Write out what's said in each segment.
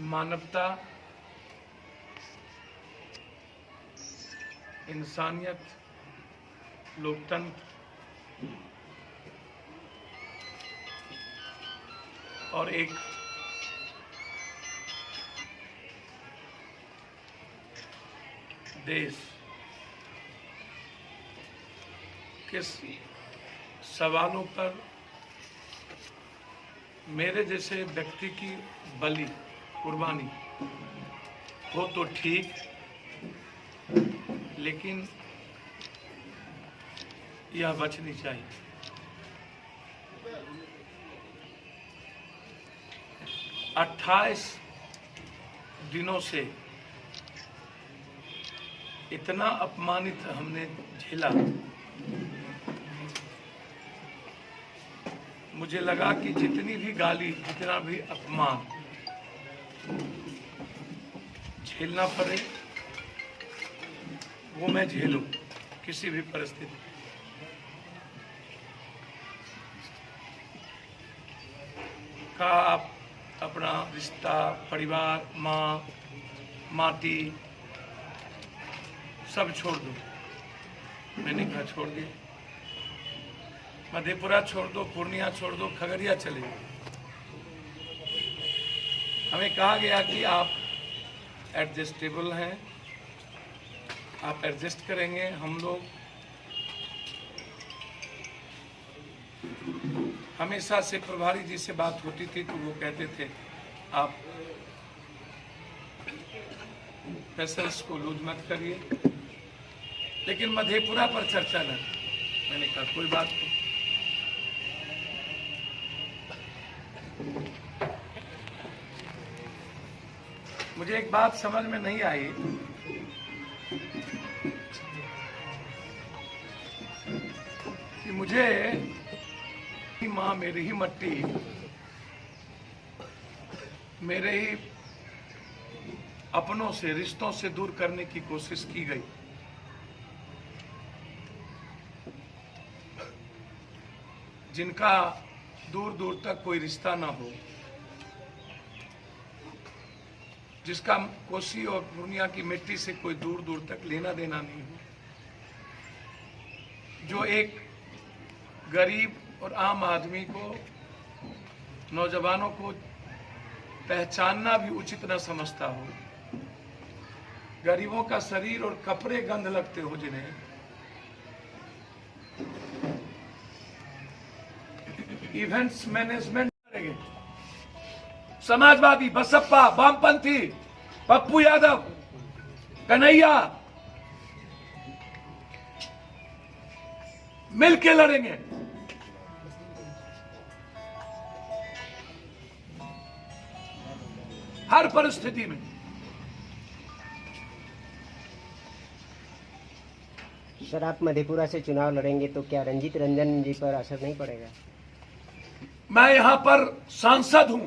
मानवता, इंसानियत, लोकतंत्र और एक देश के सवालों पर मेरे जैसे व्यक्ति की बलि कुर्बानी हो तो ठीक, लेकिन यह बचनी चाहिए। 28 दिनों से इतना अपमानित हमने झेला, मुझे लगा कि जितनी भी गाली, जितना भी अपमान झेलना पड़े वो मैं झेलूं किसी भी परिस्थिति। का आप अपना रिश्ता, परिवार, माँ, माटी सब छोड़ दो। मैंने कहा छोड़ दिया। मधेपुरा छोड़ दो, पूर्णिया छोड़ दो, खगड़िया चले जाओ। हमें कहा गया कि आप एडजस्टेबल हैं, आप एडजस्ट करेंगे। हम लोग हमेशा से प्रभारी जी से बात होती थी तो वो कहते थे आप पेशेंस को लूज मत करिए, लेकिन मधेपुरा पर चर्चा न। मैंने कहा कोई बात नहीं। मुझे एक बात समझ में नहीं आई कि मुझे माँ मेरी ही मट्टी, मेरे ही अपनों से, रिश्तों से दूर करने की कोशिश की गई। जिनका दूर दूर तक कोई रिश्ता ना हो, जिसका कोसी और पूर्णिया की मिट्टी से कोई दूर दूर तक लेना देना नहीं हो, जो एक गरीब और आम आदमी को, नौजवानों को पहचानना भी उचित न समझता हो, गरीबों का शरीर और कपड़े गंध लगते हो, जिन्हें इवेंट्स मैनेजमेंट करेंगे। समाजवादी, बसपा, वामपंथी, पप्पू यादव, कन्हैया मिलके लड़ेंगे। हर परिस्थिति में। सर, आप मधेपुरा से चुनाव लड़ेंगे तो क्या रंजीत रंजन जी पर असर नहीं पड़ेगा? मैं यहां पर सांसद हूं,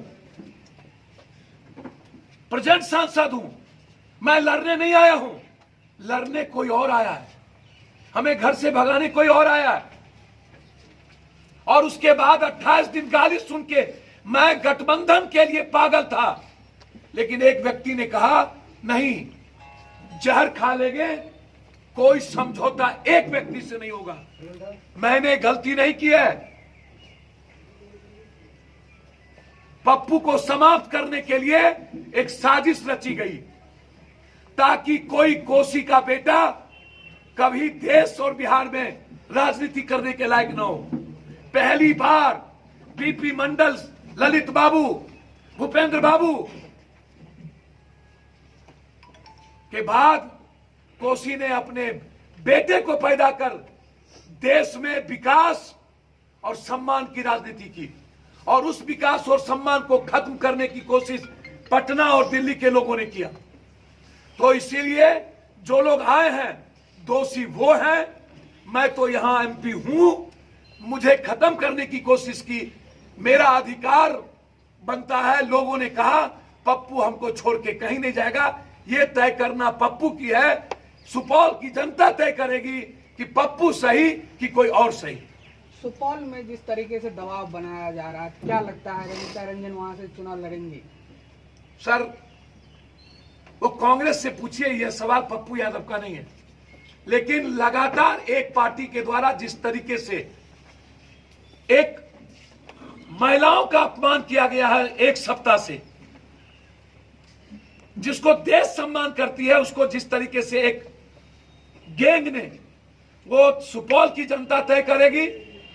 प्रेजेंट सांसद हूं। मैं लड़ने नहीं आया हूं, लड़ने कोई और आया है। हमें घर से भगाने कोई और आया है। और उसके बाद 28 दिन गाली सुन के मैं गठबंधन के लिए पागल था, लेकिन एक व्यक्ति ने कहा नहीं, जहर खा लेंगे, कोई समझौता एक व्यक्ति से नहीं होगा। मैंने गलती नहीं की है। पप्पू को समाप्त करने के लिए एक साजिश रची गई ताकि कोई कोसी का बेटा कभी देश और बिहार में राजनीति करने के लायक न हो। पहली बार बीपी मंडल, ललित बाबू, भूपेंद्र बाबू के बाद कोसी ने अपने बेटे को पैदा कर देश में विकास और सम्मान की राजनीति की, और उस विकास और सम्मान को खत्म करने की कोशिश पटना और दिल्ली के लोगों ने किया। तो इसीलिए जो लोग आए हैं, दोषी वो हैं। मैं तो यहां एमपी हूं, मुझे खत्म करने की कोशिश की, मेरा अधिकार बनता है। लोगों ने कहा पप्पू हमको छोड़ के कहीं नहीं जाएगा। ये तय करना पप्पू की है। सुपौल की जनता तय करेगी कि पप्पू सही कि कोई और सही। सुपौल में जिस तरीके से दबाव बनाया जा रहा है, क्या लगता है रंजीता रंजन वहां से चुनाव लड़ेंगी? सर, वो कांग्रेस से पूछिए, यह सवाल पप्पू यादव का नहीं है। लेकिन लगातार एक पार्टी के द्वारा जिस तरीके से एक महिलाओं का अपमान किया गया है एक सप्ताह से, जिसको देश सम्मान करती है उसको जिस तरीके से एक गैंग ने, वो सुपौल की जनता तय करेगी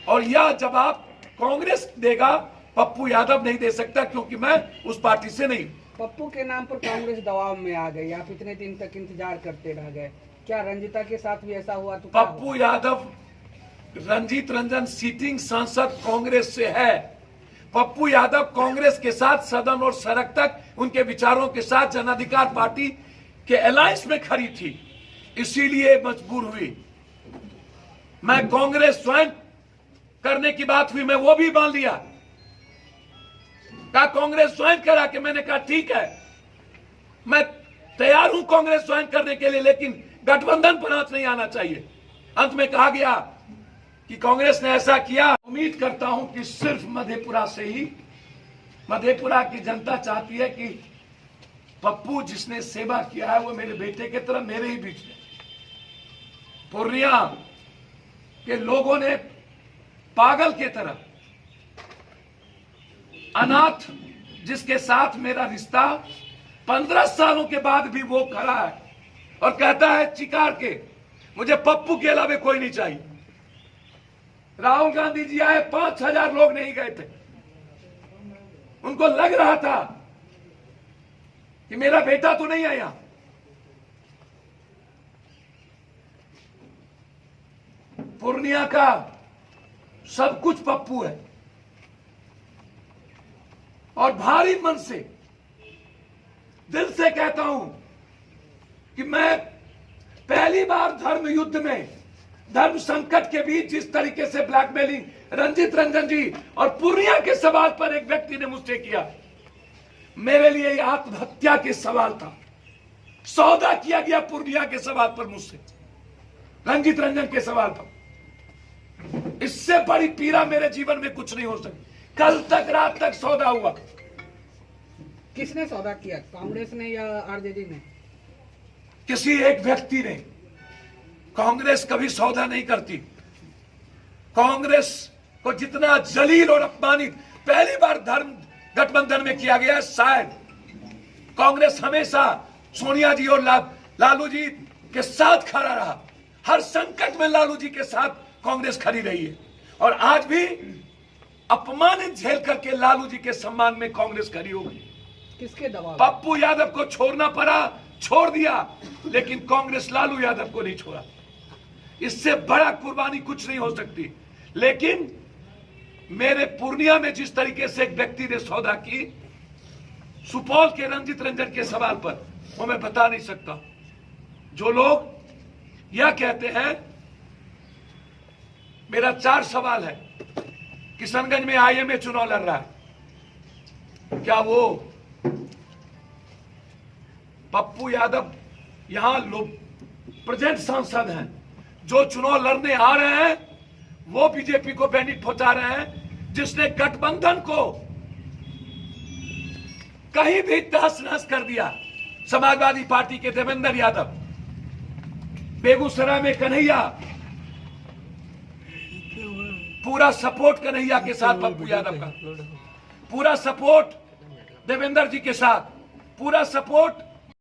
और यह जवाब कांग्रेस देगा, पप्पू यादव नहीं दे सकता, क्योंकि मैं उस पार्टी से नहीं हूं। पप्पू के नाम पर कांग्रेस दबाव में आ गई, आप इतने दिन तक इंतजार करते रह गए, क्या रंजीता के साथ भी ऐसा हुआ तो? पप्पू यादव, रंजीत रंजन सिटिंग सांसद कांग्रेस से है। पप्पू यादव कांग्रेस के साथ सदन और सड़क तक उनके विचारों के साथ जन अधिकार पार्टी के अलायंस में खड़ी थी, इसीलिए मजबूर हुई। मैं कांग्रेस स्वयं करने की बात हुई, मैं वो भी मान लिया, कहा कांग्रेस स्वयं करा के, मैंने कहा ठीक है, मैं तैयार हूं कांग्रेस स्वयं करने के लिए, लेकिन गठबंधन पर आंच नहीं आना चाहिए। अंत में कहा गया कि कांग्रेस ने ऐसा किया। उम्मीद करता हूं कि सिर्फ मधेपुरा से ही, मधेपुरा की जनता चाहती है कि पप्पू जिसने सेवा किया है वो मेरे बेटे की तरह मेरे ही बीच में। पूर्णिया के लोगों ने पागल के तरह, अनाथ जिसके साथ मेरा रिश्ता 15 सालों के बाद भी वो खड़ा है और कहता है चिकार के, मुझे पप्पू के अलावा कोई नहीं चाहिए। राहुल गांधी जी आए, 5000 लोग नहीं गए थे, उनको लग रहा था कि मेरा बेटा तो नहीं आया। पूर्णिया का सब कुछ पप्पू है और भारी मन से दिल से कहता हूं कि मैं पहली बार धर्म युद्ध में, धर्म संकट के बीच जिस तरीके से ब्लैकमेलिंग रंजीत रंजन जी और पूर्णिया के सवाल पर एक व्यक्ति ने मुझसे किया, मेरे लिए यह आत्महत्या के सवाल था। सौदा किया गया पूर्णिया के सवाल पर मुझसे, रंजीत रंजन के सवाल पर। इससे बड़ी पीड़ा मेरे जीवन में कुछ नहीं हो सकती। कल तक रात तक सौदा हुआ। किसने सौदा किया, कांग्रेस ने या आरजेडी ने? किसी एक व्यक्ति ने। कांग्रेस कभी सौदा नहीं करती। कांग्रेस को जितना जलील और अपमानित पहली बार धर्म गठबंधन में किया गया, शायद कांग्रेस हमेशा सोनिया जी और लालू जी के साथ खड़ा रहा। हर संकट में लालू जी के साथ कांग्रेस खड़ी रही है और आज भी अपमानित झेल करके लालू जी के सम्मान में कांग्रेस खड़ी होगी। किसके दबाव? पप्पू यादव को छोड़ना पड़ा, छोड़ दिया, लेकिन कांग्रेस लालू यादव को नहीं छोड़ा। इससे बड़ा कुर्बानी कुछ नहीं हो सकती। लेकिन मेरे पूर्णिया में जिस तरीके से एक व्यक्ति ने सौदा की, सुपौल के रंजीत रंजन के सवाल पर, वो मैं बता नहीं सकता। जो लोग यह कहते हैं, मेरा 4 सवाल है। किशनगंज में आईएमए चुनाव लड़ रहा है, क्या वो पप्पू यादव यहां लोग प्रेजेंट सांसद हैं, जो चुनाव लड़ने आ रहे हैं वो बीजेपी को बेनिफिट पहुंचा रहे हैं, जिसने गठबंधन को कहीं भी तहस नहस कर दिया। समाजवादी पार्टी के देवेंद्र यादव, बेगूसराय में कन्हैया, पूरा सपोर्ट कन्हैया के साथ पप्पू यादव का, पूरा सपोर्ट देवेंद्र जी के साथ, पूरा सपोर्ट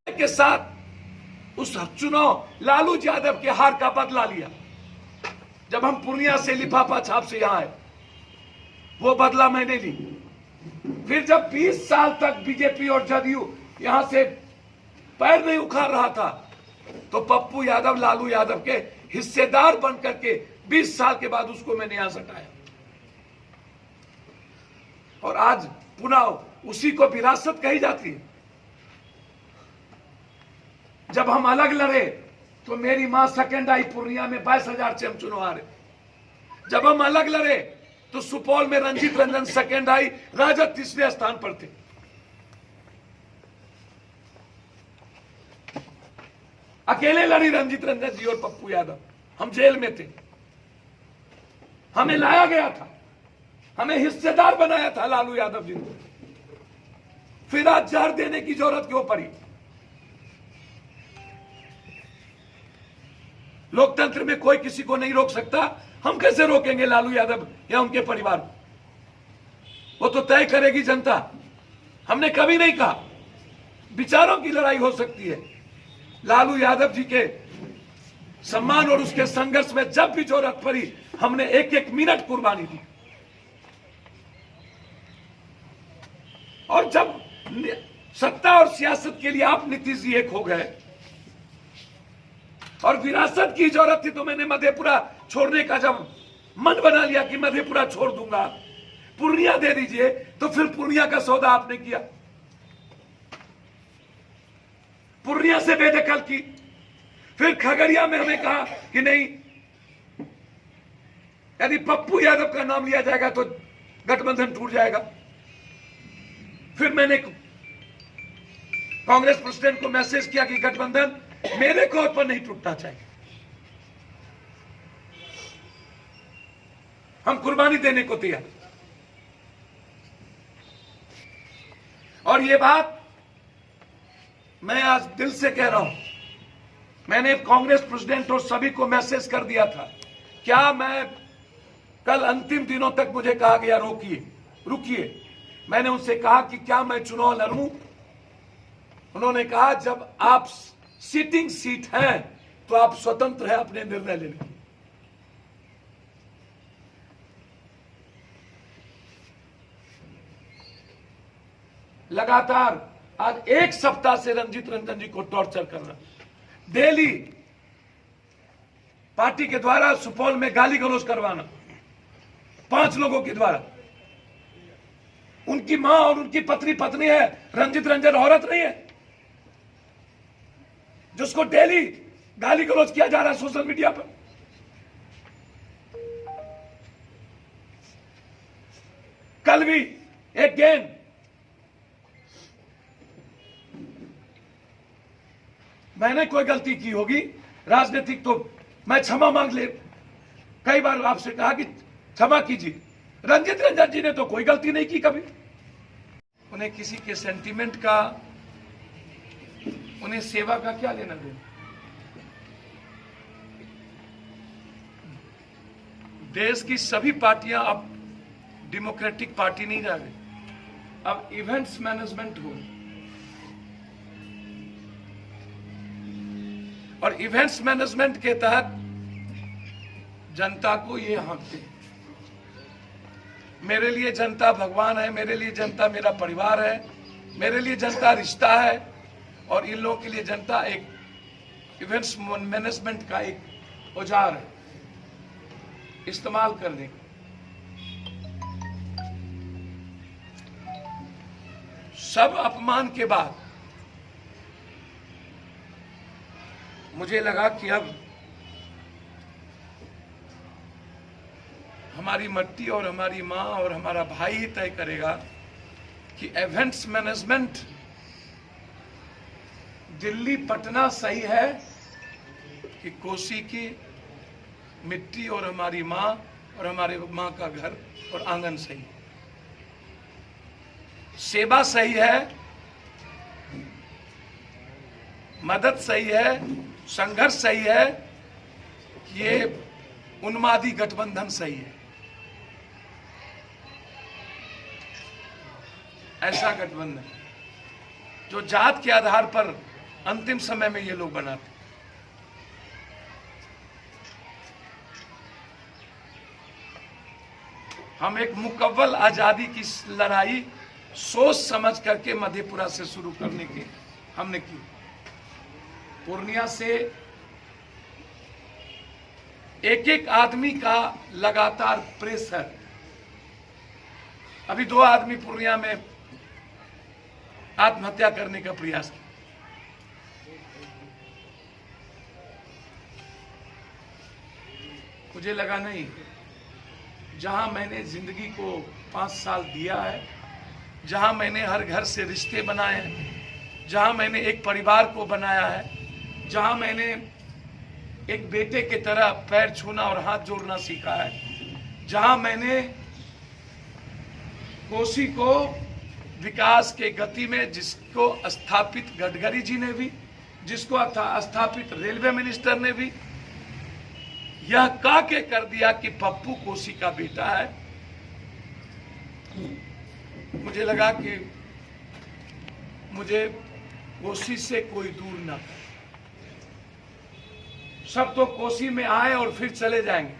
के साथ उस चुनाव लालू यादव के हार का बदला लिया। जब हम पूर्णिया से लिफाफा छाप से यहां आए, वो बदला मैंने ली। फिर जब 20 साल तक बीजेपी और जदयू यहां से पैर नहीं उखाड़ रहा था, तो पप्पू यादव लालू यादव के हिस्सेदार बन करके 20 साल के बाद उसको मैंने यहां सटाया और आज पुनः उसी को विरासत कही जाती है। जब हम अलग लड़े तो मेरी मां सेकेंड आई, पूर्णिया में 22,000 से हम चुनाव हारे। जब हम अलग लड़े तो सुपौल में रंजीत रंजन सेकेंड आई, राजद तीसरे स्थान पर थे। अकेले लड़ी रंजीत रंजन जी और पप्पू यादव, हम जेल में थे। हमें लाया गया था, हमें हिस्सेदार बनाया था लालू यादव जी ने, फिर आज जहर देने की जरूरत क्यों पड़ी? लोकतंत्र में कोई किसी को नहीं रोक सकता, हम कैसे रोकेंगे लालू यादव या उनके परिवार को? वो तो तय करेगी जनता। हमने कभी नहीं कहा, विचारों की लड़ाई हो सकती है। लालू यादव जी के सम्मान और उसके संघर्ष में जब भी जरूरत पड़ी, हमने एक एक मिनट कुर्बानी दी। और जब सत्ता और सियासत के लिए आप नीतीश जी एक हो गए और विरासत की जरूरत थी, तो मैंने मधेपुरा छोड़ने का जब मन बना लिया कि मधेपुरा छोड़ दूंगा, पूर्णिया दे दीजिए, तो फिर पूर्णिया का सौदा आपने किया, पूर्णिया से बेदखल की। फिर खगड़िया में हमें कहा कि नहीं, यदि पप्पू यादव का नाम लिया जाएगा तो गठबंधन टूट जाएगा। फिर मैंने कांग्रेस प्रेसिडेंट को मैसेज किया कि गठबंधन मेरे कोर्ट पर नहीं टूटना चाहिए, हम कुर्बानी देने को तैयार। और ये बात मैं आज दिल से कह रहा हूं, मैंने कांग्रेस प्रेसिडेंट और सभी को मैसेज कर दिया था। क्या मैं कल अंतिम दिनों तक मुझे कहा गया रुकिए, मैंने उनसे कहा कि क्या मैं चुनाव लड़ूं? उन्होंने कहा जब आप सिटिंग सीट हैं तो आप स्वतंत्र हैं अपने निर्णय लेने की। लगातार आज एक सप्ताह से रंजीत रंजन जी को टॉर्चर करना, डेली पार्टी के द्वारा सुपौल में गाली गलौज करवाना 5 लोगों के द्वारा। उनकी मां और उनकी पत्नी है, रंजीत रंजन औरत नहीं है, जिसको डेली गाली गलौज किया जा रहा है सोशल मीडिया पर। कल भी एक गेंद, मैंने कोई गलती की होगी राजनीतिक तो मैं क्षमा मांग ले, कई बार आपसे कहा कि क्षमा कीजिए। रंजीत रंजन जी ने तो कोई गलती नहीं की कभी। उन्हें किसी के सेंटीमेंट का, उन्हें सेवा का क्या लेना देना? देश की सभी पार्टियां अब डेमोक्रेटिक पार्टी नहीं रह गई, अब इवेंट्स मैनेजमेंट हो। और इवेंट्स मैनेजमेंट के तहत जनता को ये हाँकते हैं। मेरे लिए जनता भगवान है, मेरे लिए जनता मेरा परिवार है, मेरे लिए जनता रिश्ता है, और इन लोगों के लिए जनता एक इवेंट्स मैनेजमेंट का एक औजार है, इस्तेमाल करने का। सब अपमान के बाद मुझे लगा कि अब हमारी मट्टी और हमारी मां और हमारा भाई ही तय करेगा कि इवेंट्स मैनेजमेंट दिल्ली पटना सही है कि कोसी की मिट्टी और हमारी मां और हमारे मां का घर और आंगन सही है, सेवा सही है, मदद सही है, संघर्ष सही है, ये उन्मादी गठबंधन सही है। ऐसा गठबंधन जो जात के आधार पर अंतिम समय में ये लोग बनाते। हम एक मुकव्वल आजादी की लड़ाई सोच समझ करके मधेपुरा से शुरू करने की हमने की। पूर्णिया से एक एक आदमी का लगातार प्रेशर, अभी 2 आदमी पूर्णिया में आत्महत्या करने का प्रयास किया। मुझे लगा नहीं, जहां मैंने जिंदगी को 5 साल दिया है, जहां मैंने हर घर से रिश्ते बनाए हैं, जहां मैंने एक परिवार को बनाया है, जहां मैंने एक बेटे की तरह पैर छूना और हाथ जोड़ना सीखा है, जहां मैंने कोसी को विकास के गति में, जिसको स्थापित गडकरी जी ने भी, जिसको स्थापित रेलवे मिनिस्टर ने भी, यह कह के कर दिया कि पप्पू कोसी का बेटा है। मुझे लगा कि मुझे कोसी से कोई दूर न करे। सब तो कोसी में आए और फिर चले जाएंगे।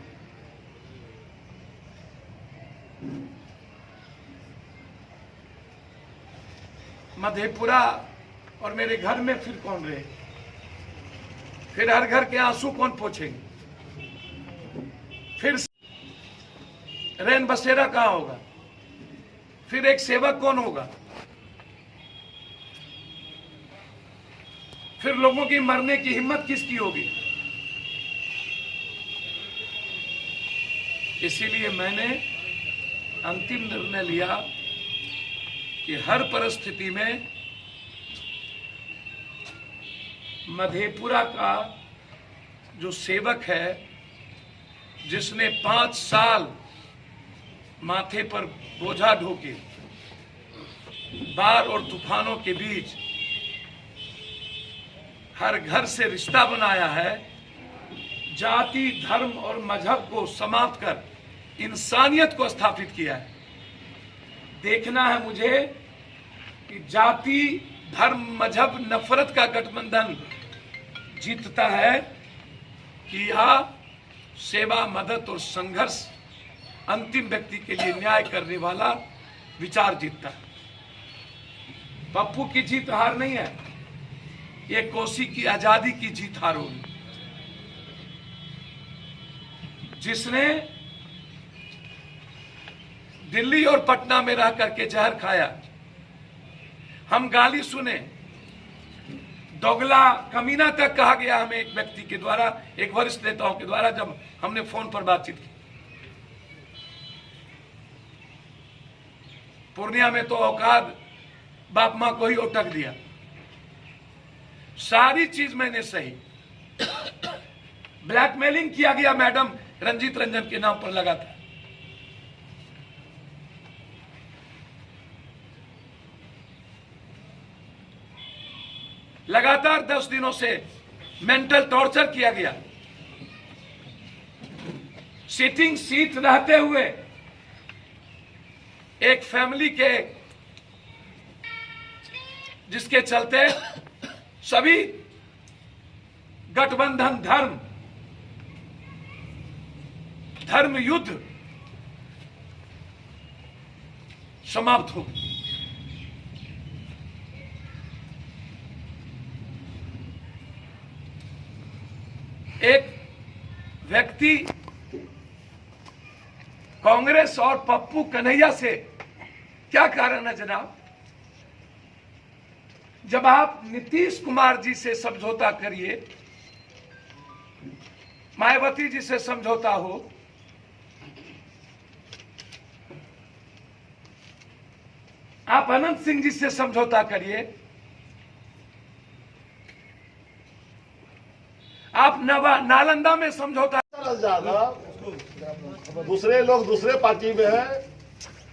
मधेपुरा और मेरे घर में फिर कौन रहे? फिर हर घर के आंसू कौन पोंछेंगे? फिर रैन बसेरा कहां होगा? फिर एक सेवक कौन होगा? फिर लोगों की मरने की हिम्मत किसकी होगी? इसीलिए मैंने अंतिम निर्णय लिया कि हर परिस्थिति में मधेपुरा का जो सेवक है, जिसने 5 साल माथे पर बोझा ढोके बाढ़ और तूफानों के बीच हर घर से रिश्ता बनाया है, जाति, धर्म और मजहब को समाप्त कर इंसानियत को स्थापित किया है। देखना है मुझे कि जाति, धर्म, मजहब, नफरत का गठबंधन जीतता है कि यह सेवा, मदद और संघर्ष, अंतिम व्यक्ति के लिए न्याय करने वाला विचार जीतता है। पप्पू की जीत हार नहीं है, ये कोसी की आजादी की जीत हार होगी। जिसने दिल्ली और पटना में रह करके जहर खाया, हम गाली सुने, दोगला, कमीना तक कहा गया हमें एक व्यक्ति के द्वारा, एक वरिष्ठ नेताओं के द्वारा, जब हमने फोन पर बातचीत की। पूर्णिया में तो औकात बाप मां को ही उटक दिया। सारी चीज मैंने सही। ब्लैकमेलिंग किया गया मैडम रंजीत रंजन के नाम पर लगा था। लगातार 10 दिनों से मेंटल टॉर्चर किया गया। सिटिंग सीट रहते हुए एक फैमिली के, जिसके चलते सभी गठबंधन, धर्म युद्ध समाप्त हो गए। एक व्यक्ति कांग्रेस और पप्पू कन्हैया से क्या कारण है जनाब? जब आप नीतीश कुमार जी से समझौता करिए, मायावती जी से समझौता हो, आप अनंत सिंह जी से समझौता करिए, आप नालंदा में समझौता। ज्यादा दूसरे लोग दूसरे पार्टी में है,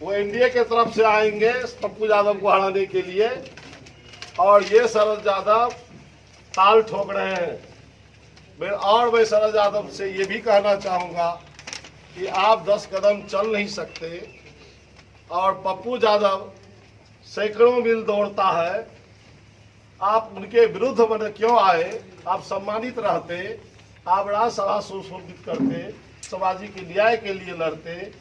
वो एनडीए के तरफ से आएंगे पप्पू यादव को हराने के लिए, और ये शरद यादव ताल ठोक रहे हैं। और मैं शरद यादव से ये भी कहना चाहूंगा कि आप 10 कदम चल नहीं सकते, और पप्पू यादव सैकड़ों मील दौड़ता है। आप उनके विरुद्ध मन क्यों आए? आप सम्मानित रहते, आप राज्यसभा सुशोभित करते, सामाजिक न्याय के लिए लड़ते।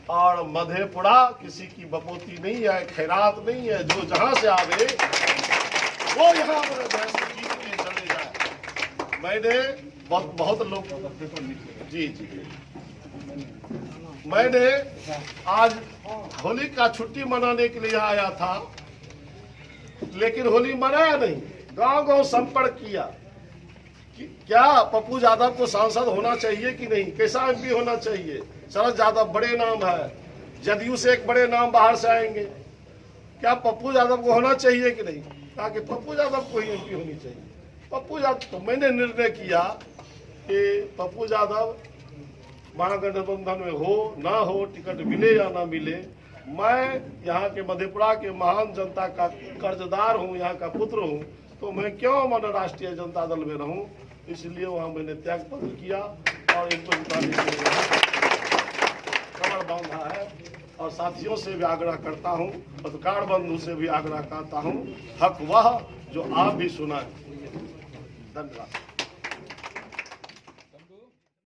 और मधेपुरा किसी की बपोती नहीं है, खैरात नहीं है, जो जहां से आवे वो यहाँ जीत के चले जाए। मैंने बहुत लोग जी मैंने आज होली का छुट्टी मनाने के लिए आया था, लेकिन होली मनाया नहीं, गांव संपर्क किया कि क्या पप्पू यादव को सांसद होना चाहिए कि नहीं, कैसा एमपी होना चाहिए। शरद यादव बड़े नाम है, जदयू से एक बड़े नाम बाहर से आएंगे, क्या पप्पू यादव को होना चाहिए कि नहीं? कहा कि पप्पू यादव को ही एमपी होनी चाहिए। पप्पू यादव, तो मैंने निर्णय किया कि पप्पू यादव महागठबंधन में हो ना हो, टिकट मिले या ना मिले, मैं यहाँ के मधेपुरा के महान जनता का कर्जदार हूँ, यहाँ का पुत्र हूँ, तो मैं क्यों मन राष्ट्रीय जनता दल में रहूँ। इसलिए वहाँ मैंने त्याग पत्र किया और इनको जिताने के लिए कमर बांधा है। और साथियों से भी आग्रह करता हूँ, पत्रकार बंधु से भी आग्रह करता हूँ, हक वह जो आप भी सुनाएं। धन्यवाद।